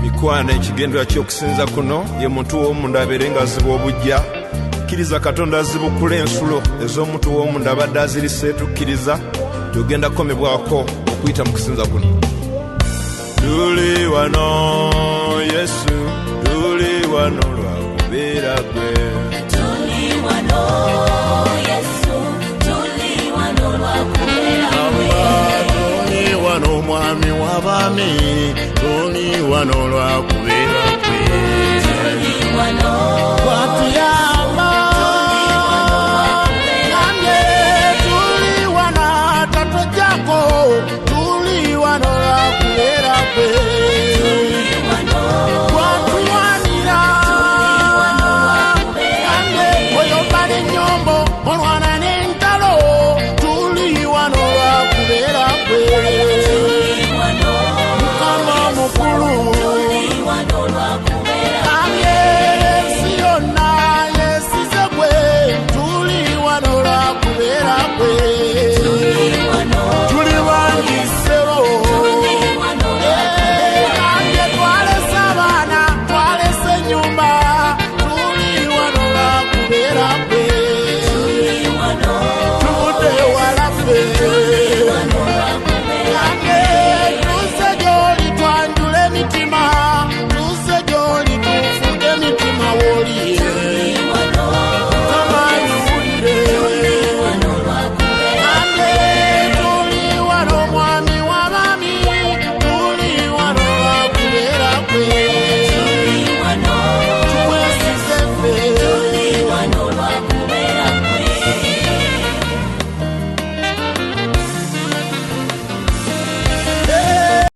Mikwana ekigendera ky'okusinza kuno ye muntu w'omunda abeere ng'aziba obujja. Kkiriza Katonda azibukula ensulo ez'omuntu w'omunda abadde azirise, tukkiriza gy'ogenda kukomebwako okuyita mu kusinza kuno. Tuli wano Yesu, tuli wano lwa kubeera kwe. Tuli wano Yesu, tuli wano lwa kubeera kwe. Tuli wano mwami w'abaami, tuli wano lwa kubeera kwe. Tuli wano Kwatira